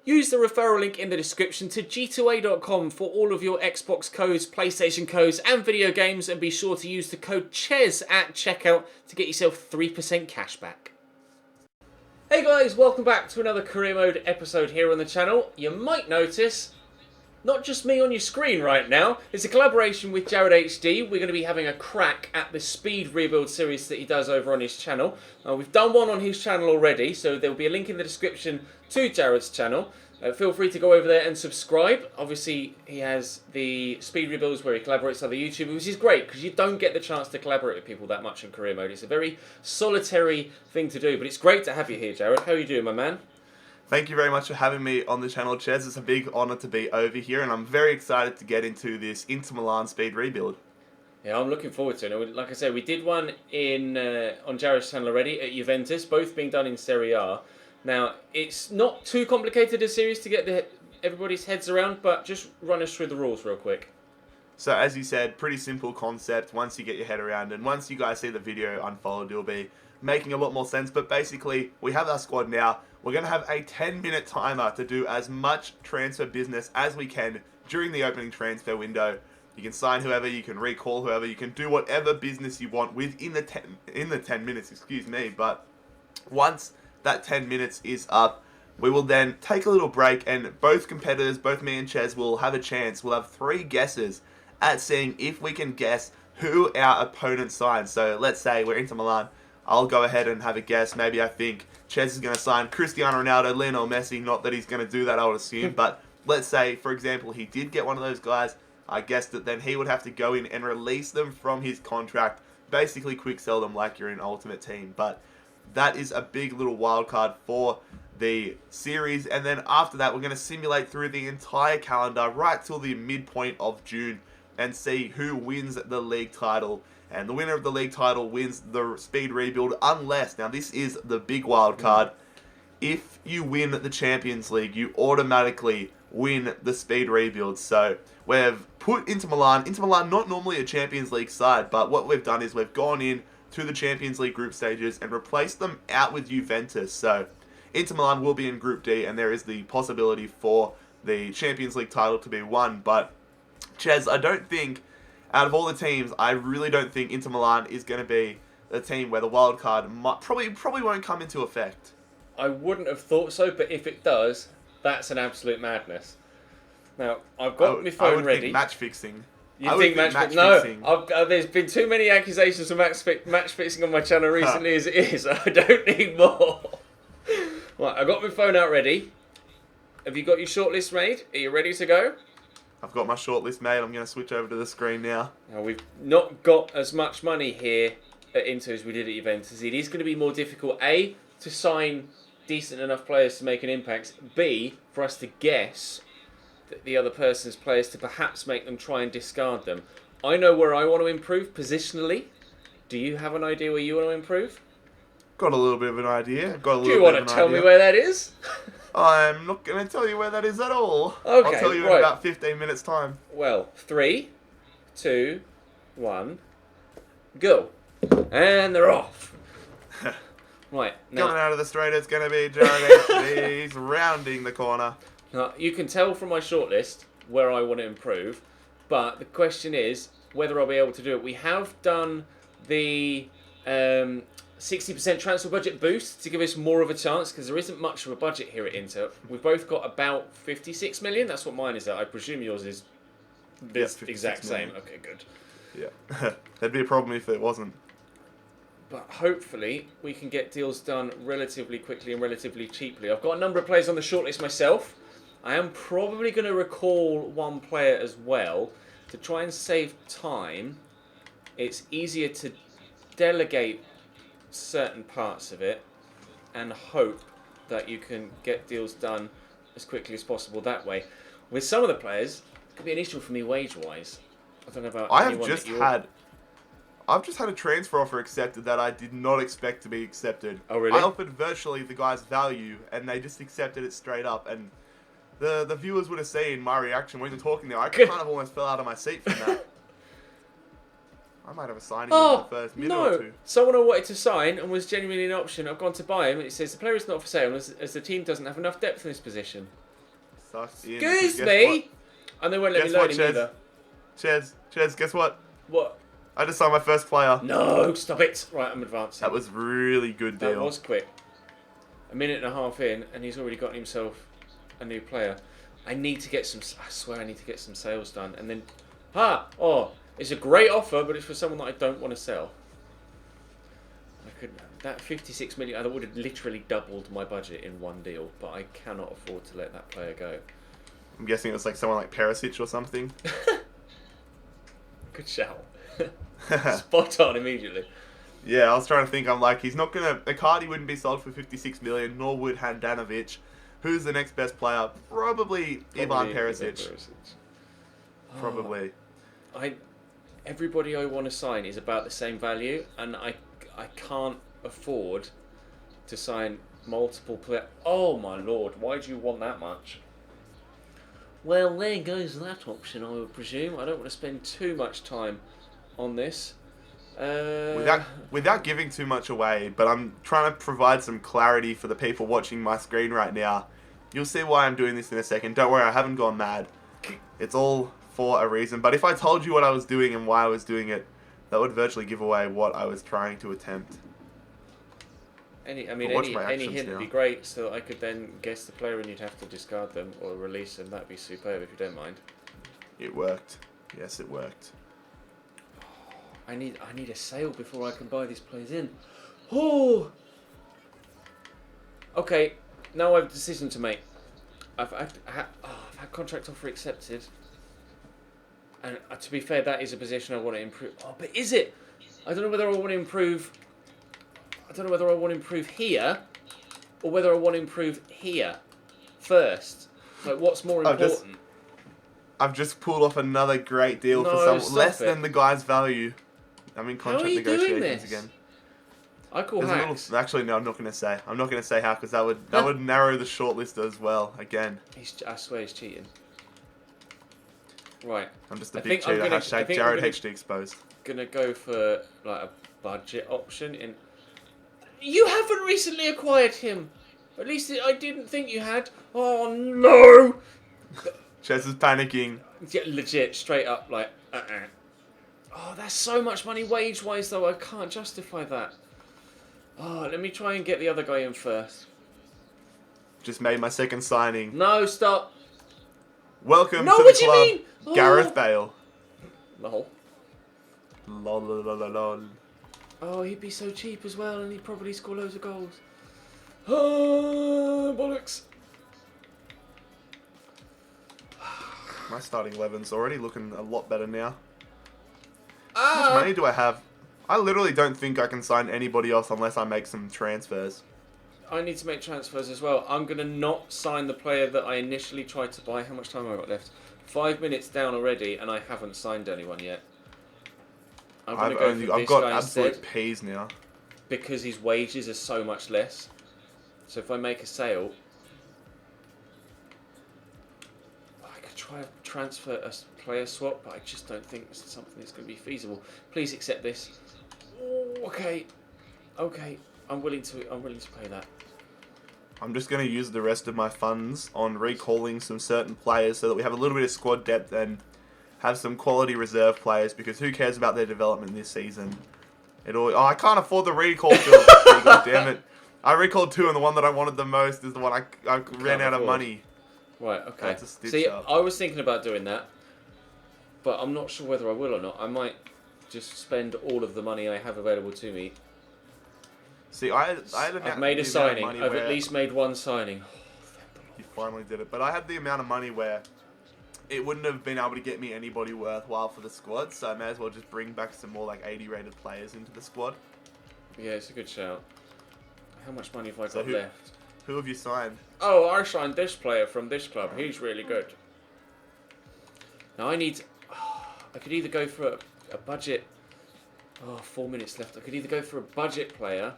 Use the referral link in the description to g2a.com for all of your Xbox codes, PlayStation codes and video games, and be sure to use the code CHES at checkout to get yourself 3% cash back. Hey guys, welcome back to another Career Mode episode here on the channel. You might notice, not just me on your screen right now, it's a collaboration with JarradHD. We're going to be having a crack at the speed rebuild series that he does over on his channel. We've done one on his channel already, so there will be a link in the description to Jared's channel. Feel free to go over there and subscribe. Obviously, he has the speed rebuilds where he collaborates with other YouTubers, which is great because you don't get the chance to collaborate with people that much in career mode. It's a very solitary thing to do, but it's great to have you here, Jared. How are you doing, my man? Thank you very much for having me on the channel, Ches. It's a big honour to be over here, and I'm very excited to get into this Inter Milan speed rebuild. Yeah, I'm looking forward to it. Like I said, we did one on Jared's channel already at Juventus, both being done in Serie A. Now, it's not too complicated a series to get everybody's heads around, but just run us through the rules real quick. So, as you said, pretty simple concept once you get your head around, and once you guys see the video unfold, you'll be making a lot more sense. But basically, we have our squad now. We're going to have a 10-minute timer to do as much transfer business as we can during the opening transfer window. You can sign whoever, you can recall whoever, you can do whatever business you want within the 10 minutes, excuse me. But once that 10 minutes is up, we will then take a little break, and both competitors, both me and Ches, will have a chance. We'll have 3 guesses at seeing if we can guess who our opponent signs. So let's say we're Inter Milan. I'll go ahead and have a guess. Maybe I think Ches is going to sign Cristiano Ronaldo, Lionel Messi. Not that he's going to do that, I would assume. But let's say, for example, he did get one of those guys. I guessed that then he would have to go in and release them from his contract. Basically quick sell them like you're in Ultimate Team. But that is a big little wild card for the series. And then after that, we're going to simulate through the entire calendar right till the midpoint of June and see who wins the league title. And the winner of the league title wins the speed rebuild unless, now this is the big wild card, if you win the Champions League, you automatically win the speed rebuild. So we've put Inter Milan not normally a Champions League side, but what we've done is we've gone in to the Champions League group stages and replaced them out with Juventus. So Inter Milan will be in Group D, and there is the possibility for the Champions League title to be won. But Ches, I don't think, out of all the teams, I really don't think Inter Milan is going to be the team where the wild card probably won't come into effect. I wouldn't have thought so, but if it does, that's an absolute madness. Now, I've got my phone ready. Think match fixing. You think match fixing? No, there's been too many accusations of match fixing on my channel recently as it is. I don't need more. Right, I've got my phone out ready. Have you got your shortlist made? Are you ready to go? I've got my shortlist made. I'm going to switch over to the screen now. Now, we've not got as much money here at Inter as we did at Juventus. It is going to be more difficult, A, to sign decent enough players to make an impact, B, for us to guess the other person's players to perhaps make them try and discard them. I know where I want to improve positionally. Do you have an idea where you want to improve? Got a little bit of an idea. Do you want to tell me where that is? I'm not going to tell you where that is at all. Okay, I'll tell you in about 15 minutes time. Well, 3, 2, 1, go. And they're off. Right. Now, coming out of the straight, it's going to be JarradHD. He's rounding the corner. Now, you can tell from my shortlist where I want to improve, but the question is whether I'll be able to do it. We have done the 60% transfer budget boost to give us more of a chance because there isn't much of a budget here at Inter. We've both got about 56 million. That's what mine is at. I presume yours is this exact same. Okay, good. Yeah. That'd be a problem if it wasn't. But hopefully we can get deals done relatively quickly and relatively cheaply. I've got a number of players on the shortlist myself. I am probably going to recall one player as well. To try and save time, it's easier to delegate certain parts of it and hope that you can get deals done as quickly as possible that way. With some of the players, it could be an issue for me wage-wise. I don't know about I've just had a transfer offer accepted that I did not expect to be accepted. Oh, really? I offered virtually the guy's value, and they just accepted it straight up. And the viewers would have seen my reaction when you're talking there. I kind of almost fell out of my seat from that. I might have a signing in the first minute or two. Someone I wanted to sign and was genuinely an option. I've gone to buy him, and it says the player is not for sale as the team doesn't have enough depth in this position. sucked in. Excuse me! And they won't let me learn him either. Chez, guess what? What? I just signed my first player. No, stop it. Right, I'm advancing. That was really good deal. That was quick. A minute and a half in, and he's already got himself a new player. I need to get some... I swear I need to get some sales done. And then... Oh, it's a great offer, but it's for someone that I don't want to sell. I could... That 56 million... That would have literally doubled my budget in one deal, but I cannot afford to let that player go. I'm guessing it's like someone like Perisic or something. Good shout. Spot on immediately. Yeah, I was trying to think. I'm like, he's not going to... Icardi wouldn't be sold for 56 million, nor would Handanovic. Who's the next best player? Probably Ivan Perisic. Probably. Everybody I want to sign is about the same value, and I can't afford to sign multiple players. Oh my lord, why do you want that much? Well, there goes that option, I would presume. I don't want to spend too much time on this. Without giving too much away, but I'm trying to provide some clarity for the people watching my screen right now. You'll see why I'm doing this in a second. Don't worry, I haven't gone mad. It's all for a reason. But if I told you what I was doing and why I was doing it, that would virtually give away what I was trying to attempt. Any hint would be great, so I could then guess the player and you'd have to discard them or release them. That'd be superb if you don't mind. It worked. Yes, it worked. I need a sale before I can buy these players in. Oh. Okay, now I have a decision to make. I've had contract offer accepted, and to be fair, that is a position I want to improve. Oh, but is it? I don't know whether I want to improve. I don't know whether I want to improve here, or whether I want to improve here first. Like, what's more important? I've just pulled off another great deal for some less than the guy's value. I'm in contract negotiations again. I call hacks. Actually, no, I'm not going to say. I'm not going to say how, because that would narrow the shortlist as well. Again. I swear he's cheating. Right. I'm just a big cheater. Hashtag JarradHD exposed. Gonna go for like a budget option in. You haven't recently acquired him. At least I didn't think you had. Oh no! Chess is panicking. Yeah, legit, straight up, like. Oh, that's so much money wage-wise, though. I can't justify that. Oh, let me try and get the other guy in first. Just made my second signing. No, stop. Welcome to the club, you mean? Oh. Gareth Bale. Lol. Lol, lol, lol, lol. Oh, he'd be so cheap as well, and he'd probably score loads of goals. Oh, bollocks. My starting 11's already looking a lot better now. How much money do I have? I literally don't think I can sign anybody else unless I make some transfers. I need to make transfers as well. I'm going to not sign the player that I initially tried to buy. How much time have I got left? 5 minutes down already, and I haven't signed anyone yet. I'm going to go for this I've got guy absolute instead, peas now. because his wages are so much less. So if I make a sale, I could try to transfer a player swap, but I just don't think it's something that's going to be feasible. Please accept this. Okay, I'm willing to pay that. I'm just going to use the rest of my funds on recalling some certain players so that we have a little bit of squad depth and have some quality reserve players, because who cares about their development this season? I can't afford the recall. God damn it. I recalled 2 and the one that I wanted the most is the one I ran out of money. Right, okay. That's a stitch See, up. I was thinking about doing that, but I'm not sure whether I will or not. I might just spend all of the money I have available to me. See, I've made a signing. I've at least made one signing. You finally did it. But I had the amount of money where it wouldn't have been able to get me anybody worthwhile for the squad, so I may as well just bring back some more like 80 rated players into the squad. Yeah, it's a good shout. How much money have I got left? Who have you signed? Oh, I signed this player from this club. He's really good. Now I need... I could either go for a budget... Oh, 4 minutes left. I could either go for a budget player...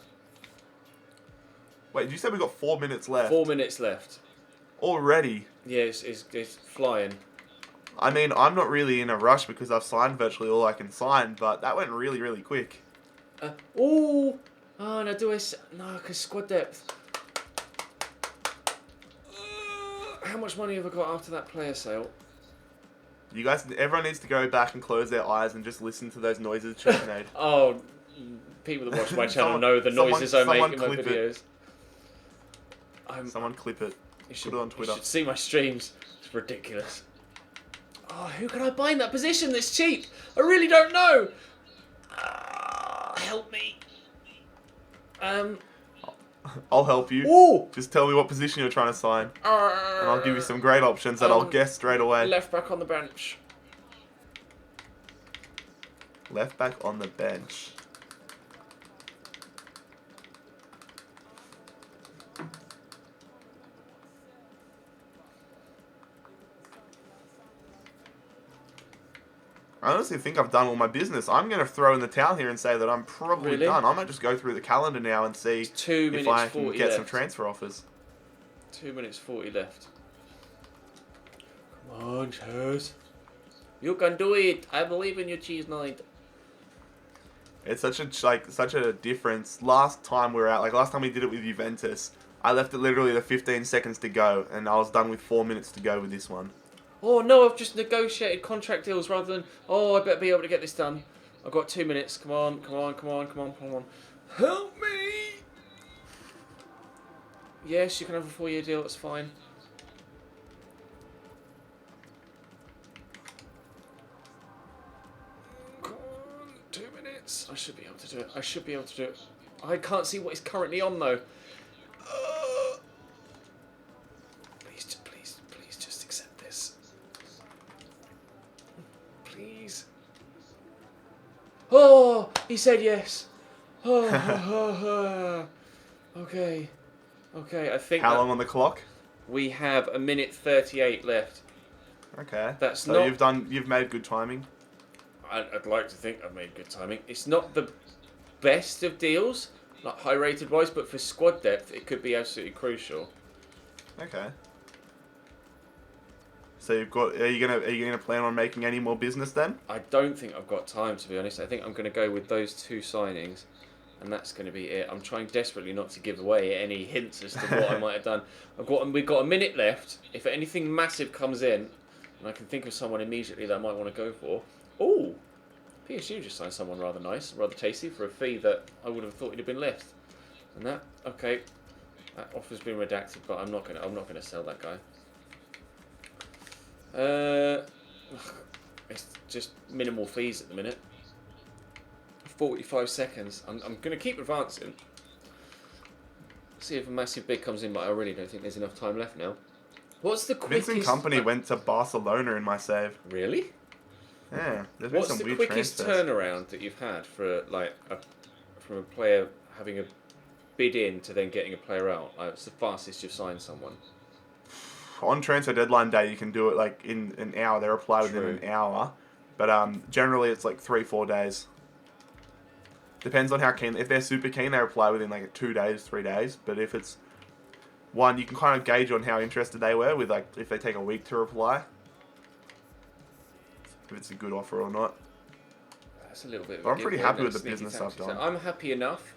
Wait, did you say we got 4 minutes left? 4 minutes left. Already? Yeah, it's flying. I mean, I'm not really in a rush because I've signed virtually all I can sign, but that went really, really quick. Oh, no, do I... No, because squad depth. How much money have I got after that player sale? You guys, everyone needs to go back and close their eyes and just listen to those noises Chet made. Oh, people that watch my channel know the noises I make in my videos. Someone clip it. Put it on Twitter. You should see my streams. It's ridiculous. Oh, who can I buy in that position that's cheap? I really don't know. Help me. I'll help you. Ooh. Just tell me what position you're trying to sign. And I'll give you some great options that I'll guess straight away. Left back on the bench. Left back on the bench. I honestly think I've done all my business. I'm going to throw in the towel here and say that I'm probably done. I might just go through the calendar now and see if I can get some transfer offers. 2 minutes 40 left. Come on, Cheese. You can do it. I believe in you, Cheese Knight. It's such a difference. Last time we were out, last time we did it with Juventus, I left it literally the 15 seconds to go, and I was done with 4 minutes to go with this one. Oh no, I've just negotiated contract deals rather than, oh, I better be able to get this done. I've got 2 minutes. Come on, come on, come on, come on, come on. Help me! Yes, you can have a 4-year deal, that's fine. Come on, 2 minutes. I should be able to do it. I should be able to do it. I can't see what is currently on though. Please just accept this. Please. Oh, he said yes. Oh, okay. Okay, I think. How long on the clock? We have 1:38 left. Okay. That's so not. You've made good timing. I'd like to think I've made good timing. It's not the best of deals, like high rated wise, but for squad depth, it could be absolutely crucial. Okay. So you've got. Are you gonna plan on making any more business then? I don't think I've got time, to be honest. I think I'm going to go with those 2 signings, and that's going to be it. I'm trying desperately not to give away any hints as to what I might have done. We've got a minute left. If anything massive comes in, and I can think of someone immediately that I might want to go for. Oh, PSG just signed someone rather nice, rather tasty for a fee that I would have thought he'd have been left. And that, okay, that offer's been redacted, but I'm not gonna sell that guy. It's just minimal fees at the minute. 45 seconds. I'm going to keep advancing. See if a massive bid comes in, but I really don't think there's enough time left now. What's the quickest... Vincent Kompany went to Barcelona in my save. Really? Yeah, there's been some weird transfers. What's the quickest turnaround that you've had for from a player having a bid in to then getting a player out? It's the fastest you've signed someone. On transfer deadline day, you can do it in an hour. They reply within an hour, but generally it's 3-4 days. Depends on how keen. If they're super keen, they reply within 2 days, 3 days. But if it's one, you can kind of gauge on how interested they were with if they take a week to reply, if it's a good offer or not. That's a little bit. But I'm pretty happy with the business I've done. I'm happy enough.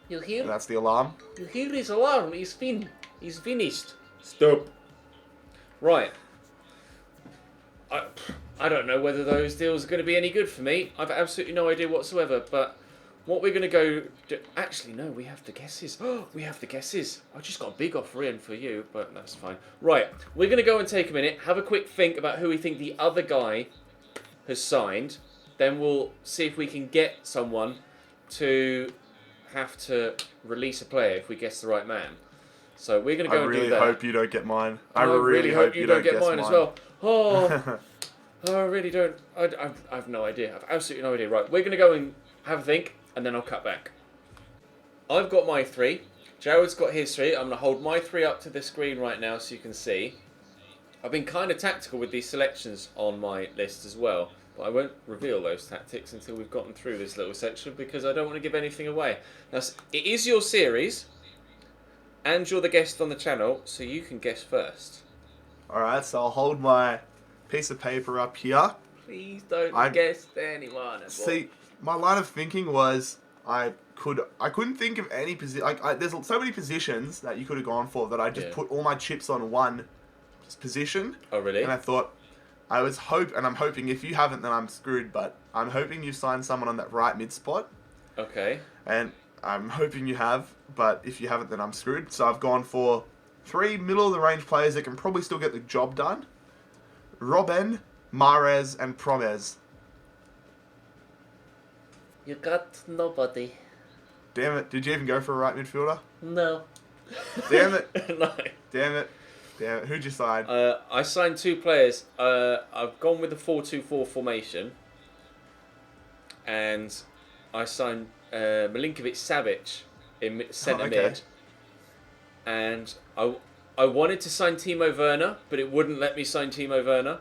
You hear? And that's the alarm. You hear his alarm? He's finished. Stop. Right. I don't know whether those deals are going to be any good for me. I've absolutely no idea whatsoever. But what we're going to go... Actually, no, we have the guesses. Oh, we have the guesses. I just got a big offer in for you, but that's fine. Right, we're going to go and take a minute, have a quick think about who we think the other guy has signed. Then we'll see if we can get someone to have to release a player if we guess the right man. So we're going to go and do that. I really hope you don't get mine. I really hope you don't get mine as well. Oh... I really don't. I've no idea. I've absolutely no idea. Right, we're going to go and have a think, and then I'll cut back. I've got my 3. Jared's got his 3. I'm going to hold my 3 up to the screen right now so you can see. I've been kind of tactical with these selections on my list as well, but I won't reveal those tactics until we've gotten through this little section because I don't want to give anything away. Now, it is your series, and you're the guest on the channel, so you can guess first. Alright, so I'll hold my piece of paper up here. Please don't guess anyone. See, my line of thinking was I I couldn't think of any position. There's so many positions that you could have gone for that I just put all my chips on one position. Oh, really? And I thought, I'm hoping if you haven't, then I'm screwed. But I'm hoping you signed someone on that right mid spot. Okay. And I'm hoping you have, but if you haven't, then I'm screwed. So I've gone for 3 middle of the range players that can probably still get the job done: Robben, Mahrez, and Promes. You got nobody. Damn it! Did you even go for a right midfielder? No. Damn it! No. Damn it! Damn it! Who'd you sign? I signed 2 players. I've gone with the 4-2-4 formation, and I signed Milinkovic-Savic in centre mid, and I wanted to sign Timo Werner, but it wouldn't let me sign Timo Werner,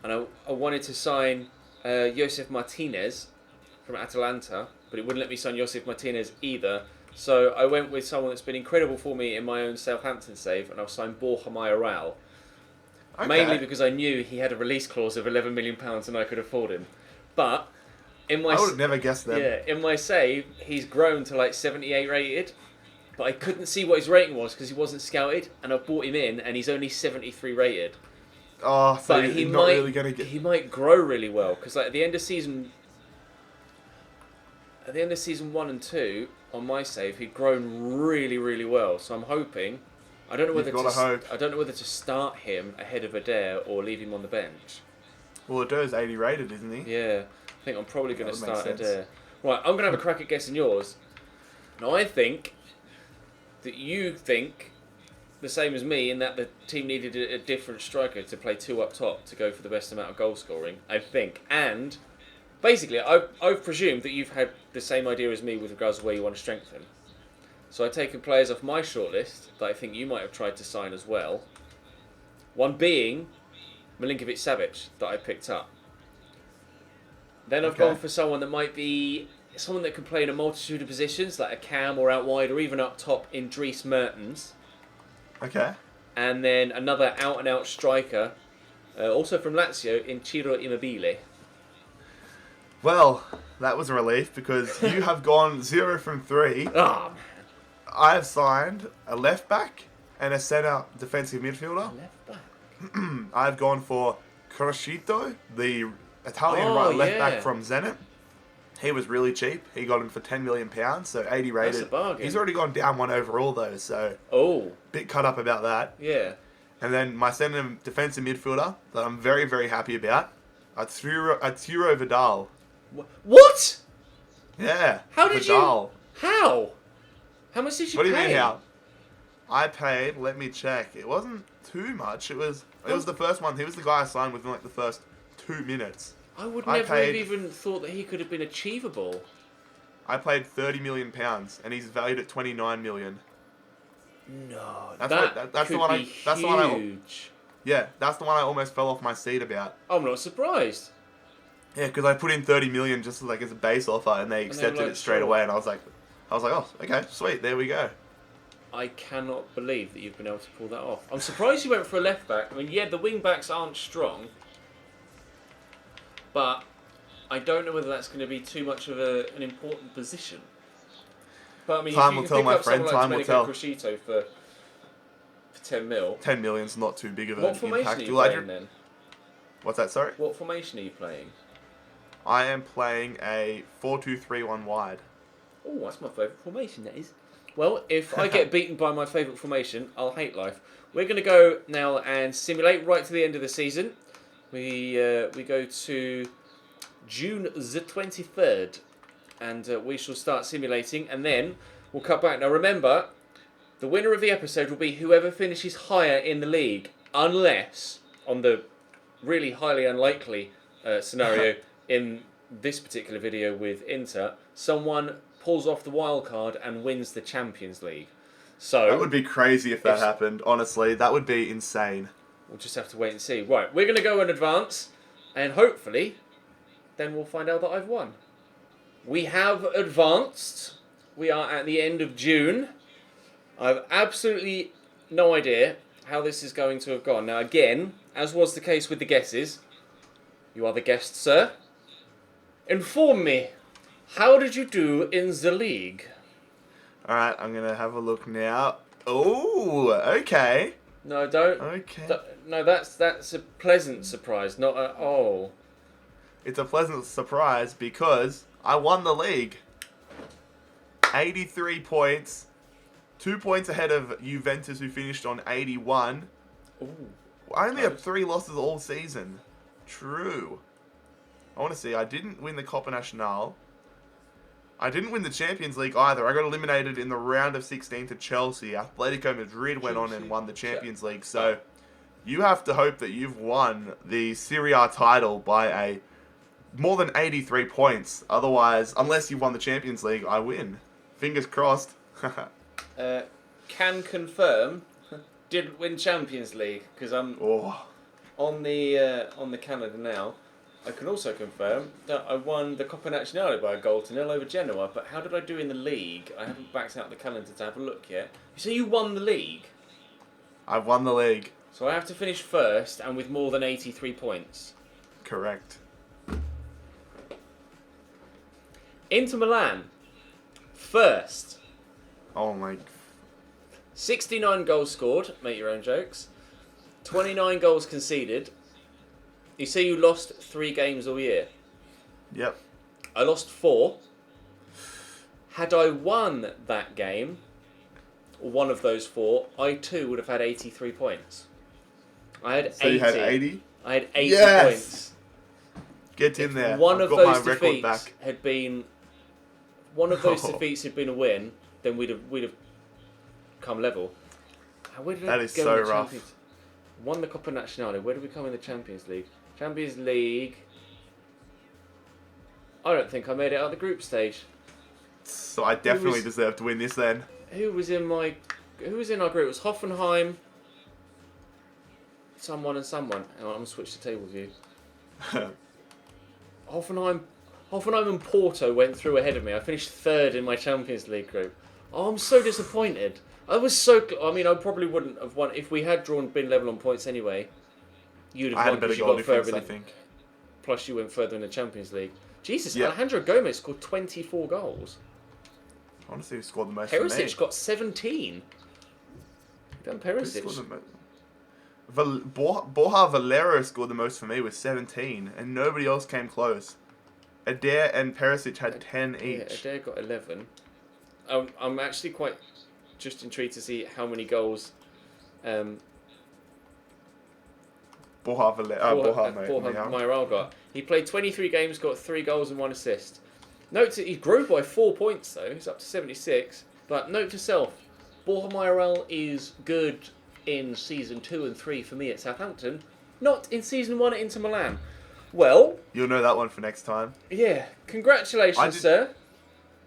and I wanted to sign Josef Martinez from Atalanta, but it wouldn't let me sign Josef Martinez either. So I went with someone that's been incredible for me in my own Southampton save, and I'll sign Borja Mayoral. Okay. Mainly because I knew he had a release clause of £11 million and I could afford him. But in my I would have never guessed that. Yeah, in my save, he's grown to like 78 rated, but I couldn't see what his rating was because he wasn't scouted, and I bought him in, and he's only 73 rated. Oh, so But you're not really going to get... he might grow really well because like at the end of season 1 and 2 on my save, he'd grown really, really well. So I'm hoping. I don't know whether to start him ahead of Adair or leave him on the bench. Well, Adair's 80 rated, isn't he? Yeah, I think I'm probably going to That would start make sense. Adair. Right, I'm going to have a crack at guessing yours. Now I think that you think the same as me in that the team needed a different striker to play 2 up top to go for the best amount of goal scoring. I think, and basically, I've presumed that you've had the same idea as me with regards to where you want to strengthen. So I've taken players off my shortlist that I think you might have tried to sign as well. One being Milinkovic-Savic that I picked up. Then I've gone for someone that might be someone that can play in a multitude of positions, like a cam or out wide or even up top in Dries Mertens. Okay. And then another out-and-out striker, also from Lazio, in Ciro Immobile. Well, that was a relief because you have gone 0 from 3. Oh, man. I have signed a left back and a centre defensive midfielder. Left back. I've gone for Crescito, the Italian left back from Zenit. He was really cheap. He got him for £10 million, so 80 rated. That's a bargain. He's already gone down 1 overall though, so bit cut up about that. Yeah. And then my centre defensive midfielder that I'm very, very happy about, Arturo Vidal. What? Yeah. How did Vidal. you? How? How much did you pay? What do you mean how? I paid. Let me check. It wasn't too much. It was the first one. He was the guy I signed within like the first 2 minutes. I would never have even thought that he could have been achievable. I paid £30 million, and he's valued at $29 million. No, that's the one. Huge. Yeah, that's the one I almost fell off my seat about. I'm not surprised. Yeah, because I put in $30 million just like as a base offer, and they accepted it straight away, and I was like, oh, okay, sweet, there we go. I cannot believe that you've been able to pull that off. I'm surprised you went for a left back. I mean, yeah, the wing backs aren't strong, but I don't know whether that's going to be too much of an important position. But I mean, time if you will can tell, pick my up friend. someone Time like will tell. Crescito for 10 mil. 10 million's not too big of an What formation impact. are you playing then? What's that? Sorry. What formation are you playing? I am playing a 4-2-3-1 wide. Oh, that's my favourite formation, that is. Well, if I get beaten by my favourite formation, I'll hate life. We're going to go now and simulate right to the end of the season. We go to June the 23rd, and we shall start simulating, and then we'll cut back. Now remember, the winner of the episode will be whoever finishes higher in the league, unless, on the really highly unlikely scenario in this particular video with Inter, someone pulls off the wild card and wins the Champions League. So that would be crazy if that happened. Honestly, that would be insane. We'll just have to wait and see. Right, we're going to go in advance, and hopefully, then we'll find out that I've won. We have advanced. We are at the end of June. I've absolutely no idea how this is going to have gone. Now, again, as was the case with the guesses, you are the guest, sir. Inform me. How did you do in the league? All right, I'm gonna have a look now. Oh, okay. No, don't. Okay. No, that's a pleasant surprise, not a oh. It's a pleasant surprise because I won the league. 83 points. 2 points ahead of Juventus, who finished on 81. Ooh. I only have 3 losses all season. True. I want to see. I didn't win the Copa Nacional. I didn't win the Champions League either. I got eliminated in the round of 16 to Chelsea. Atletico Madrid went on and won the Champions League. So you have to hope that you've won the Serie A title by a more than 83 points. Otherwise, unless you won the Champions League, I win. Fingers crossed. Can confirm. Didn't win Champions League because I'm on the calendar now. I can also confirm that I won the Coppa Nazionale by a goal to 0 over Genoa. But how did I do in the league? I haven't backed out the calendar to have a look yet. So you won the league. I've won the league. So I have to finish first and with more than 83 points. Correct. Inter Milan. First. Oh my. 69 goals scored. Make your own jokes. 29 goals conceded. You say you lost 3 games all year. Yep. I lost 4. Had I won that game, or one of those 4, I too would have had 83 points. I had 80. So you had 80? I had 80 points. Get in there. One I've of got those my record defeats back. had been a win, then we'd have come level. Where did I That is go so in the rough. Champions? Won the Coppa Nazionale. Where did we come in the Champions League? Champions League. I don't think I made it out of the group stage. So I definitely deserve to win this then. Who was in our group? It was Hoffenheim. Someone and someone. Hang on, I'm gonna switch the table view. Hoffenheim and Porto went through ahead of me. I finished 3rd in my Champions League group. Oh, I'm so disappointed. I was so. I mean, I probably wouldn't have won if we had been level on points anyway. You'd have I had won a better because you goal got further. difference, I think. Plus, you went further in the Champions League. Jesus, Yeah. Alejandro Gomez scored 24 goals. I want to see who scored the most for me. Perisic got 17. Done Who Perisic. scored the most? Borja Valero scored the most for me with 17, and nobody else came close. Adair and Perisic had 10 Yeah, each. Adair got 11. I'm actually quite just intrigued to see how many goals Borja Mayoral got. He played 23 games, got 3 goals and 1 assist. Note that he grew by 4 points though. He's up to 76. But note to self, Borja Mayoral is good in season 2 and 3 for me at Southampton, not in season 1 at Inter Milan. Well, You'll know that one for next time. yeah, congratulations, sir.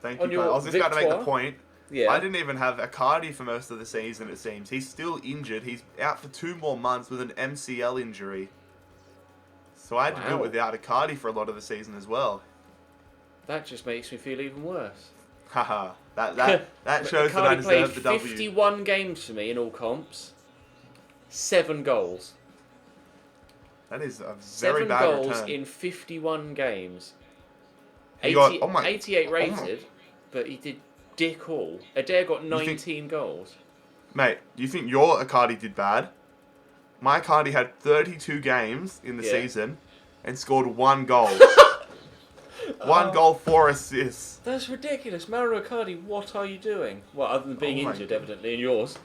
Thank On you. your I was just about to make the victoire. point. Yeah. I didn't even have Icardi for most of the season, it seems. He's still injured. He's out for 2 more months with an MCL injury. So I had to do it without Icardi for a lot of the season as well. That just makes me feel even worse. Haha. That shows that I Icardi played deserve the W. 51 games for me in all comps. 7 goals. That is a very 7 bad goals return. in 51 games. He got- 88 rated, but he did dick all. Adair got 19 goals. Mate, do you think your Icardi did bad? My Icardi had 32 games in the season and scored 1 goal. 1 goal, 4 assists. That's ridiculous. Mauro Icardi, what are you doing? Well, other than being injured, evidently, in yours.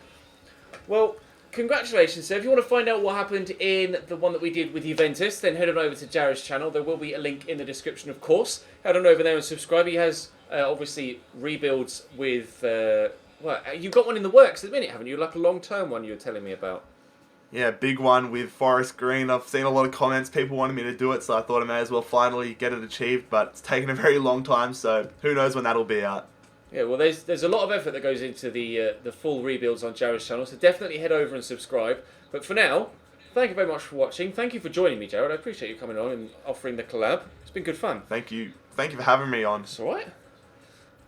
Well, congratulations, sir. If you want to find out what happened in the one that we did with Juventus, then head on over to Jarrad's channel. There will be a link in the description, of course. Head on over there and subscribe. He has, obviously, rebuilds with... well, you've got one in the works at the minute, haven't you? Like a long-term one you were telling me about. Yeah, big one with Forest Green. I've seen a lot of comments. People wanted me to do it, so I thought I may as well finally get it achieved. But it's taken a very long time, so who knows when that'll be out. Yeah, well, there's a lot of effort that goes into the full rebuilds on Jarrad's channel, so definitely head over and subscribe. But for now, thank you very much for watching. Thank you for joining me, Jarrad. I appreciate you coming on and offering the collab. It's been good fun. Thank you. Thank you for having me on. It's alright.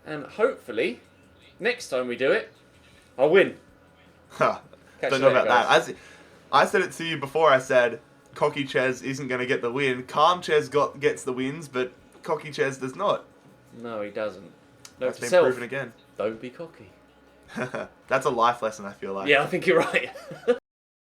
And hopefully, next time we do it, I'll win. Huh. Catch Don't you know later, about guys. that. I said it to you before. I said Cocky Ches isn't going to get the win. Calm Ches gets the wins, but Cocky Ches does not. No, he doesn't. Note That's to been self, proven again. don't be cocky. That's a life lesson, I feel like. Yeah, I think you're right.